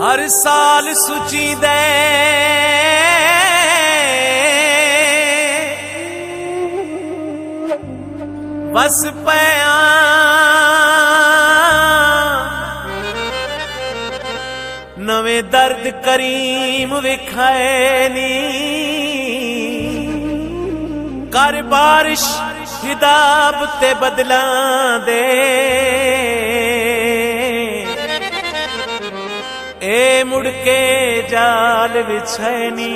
हर साल सुची दे बस पया नवे दर्द करीम विखाए नी कर बारिश हिदाब ते बदला दे ए मुड़के जाल बिछैनी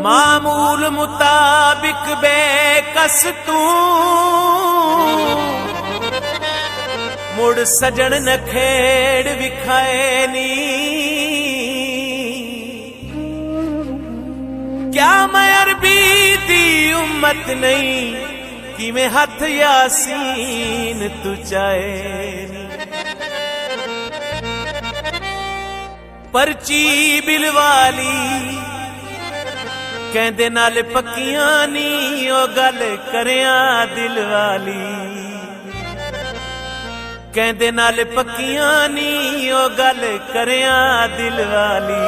मामूल मुताबिक बेकस तू मुड़ सजन न खेड़ विखाएनी क्या मैं अरबी दी उम्मत नहीं कि मैं हथ यासीन तू चाहे परची बिलवाली कहंदे नाल पक्कियां नी ओ गल करिया दिल वाली कहंदे नाल पक्कियां नी ओ गल करिया दिल वाली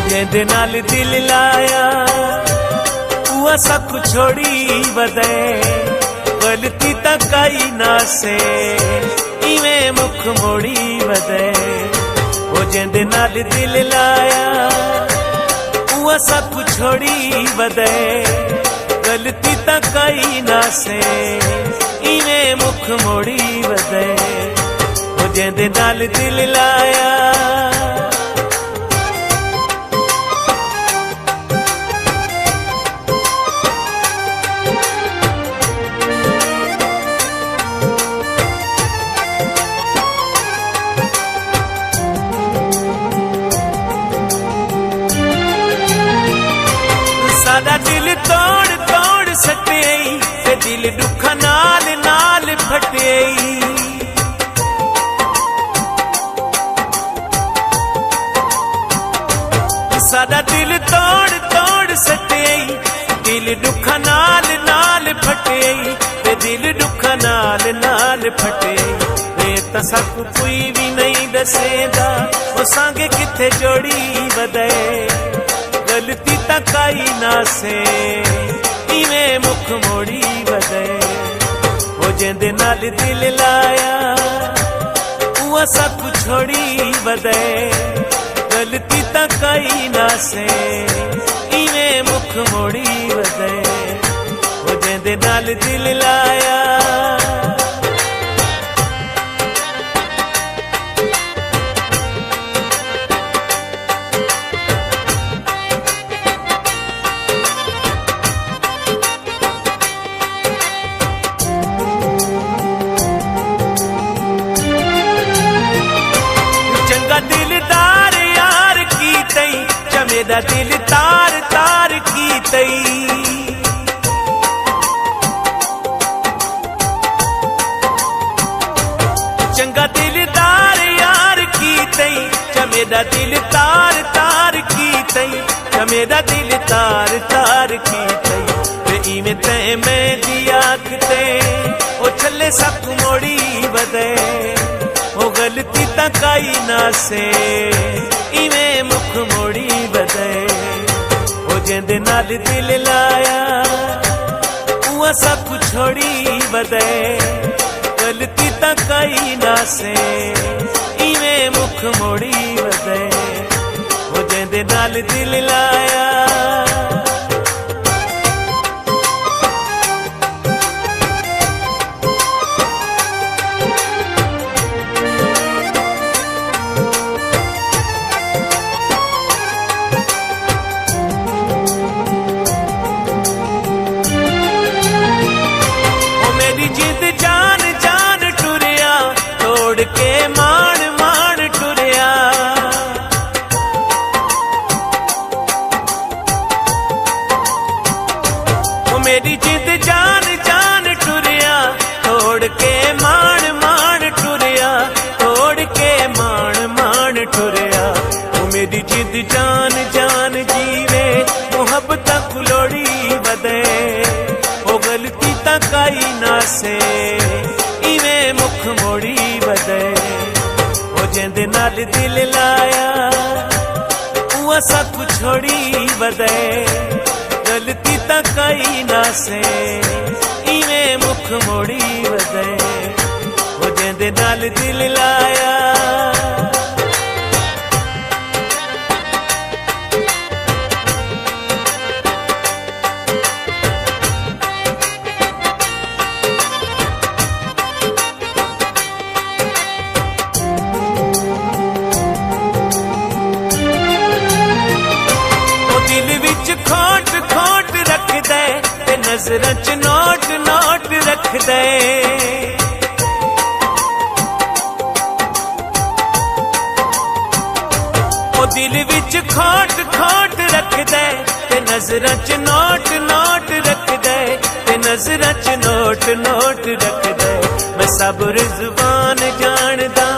कहंदे नाल दिल लाया वो सब छोड़ी बदे गलती तक आई ना से इवें मुख मोड़ी बदे वो जेंदे नाल दिल लाया वो सब छोड़ी बदे गलती तक आई ना से इवें मुख मोड़ी बदे वो जेंदे नाल दिल लाया सादा दिल तोड़ तोड़ सके ते दिल दुख नाल नाल फटे सादा दिल तोड़ तोड़ सके दिल दुख नाल नाल फटे ते दिल दुख नाल नाल फटे ते सब कोई भी नहीं दसेगा वो सांगे किथे जोड़ी बदे गलती तक आई ना से इवें मुख मोड़ी बदे वो जेंदे नाल दिल लाया वो सब छोड़ी बदे गलती तक आई ना से इवें मुख मोड़ी बदे वो जेंदे नाल दिल लाया दिलदार यार की तई चमेदा दिल तार तार की तई चंगा दिलदार यार की तई चमेदा दिल तार तार की तई चमेदा दिल तार तार की तई इवें ते मैं दिया किते ओ छले सब मोड़ी बदे वो गलती तक आई ना से इवें मुख मोड़ी बदे वो जेंदे नाल दिल लाया वो सब छोड़ी बदे गलती तक आई ना से इवें मुख मोड़ी बदे वो जेंदे नाल दिल लाया जिद जान जान टुरिया तोड़ के मान मान टुरिया मेरी जिद जान जान टुरिया तोड़ के मान मान टुरिया तोड़ के मान मान टुरिया मेरी जिद जान जान जीवे मोहब्बत कुलोड़ी बदे से इवें मुख मोड़ी वदे ओ जेंदे नाल दिल लाया उआ सब छोड़ी वदे गलती तां कई ना से इवें मुख मोड़ी वदे ओ जेंदे नाल दिल लाया दिल विच खोट खोट रख दे ते नजरां च नोट नोट रख दे ओ दिल विच खोट खोट रख दे ते नजरां च नोट नोट रख दे ते नजरां च नोट नोट रख दे मैं सबुर जुबान जानदा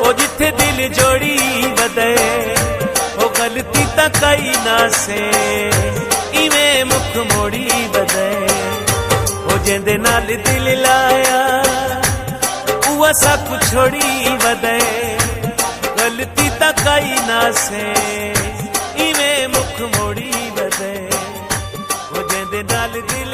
ओ जिथे दिल जोड़ी वदे ओ गलती तां कई ना से इवें मुख मोड़ी वदे ओ जेंदे नाल दिल लाया उआ सब छोड़ी वदे गलती तां कई ना से इवें मुख मोड़ी वदे ओ जेंदे नाल दिल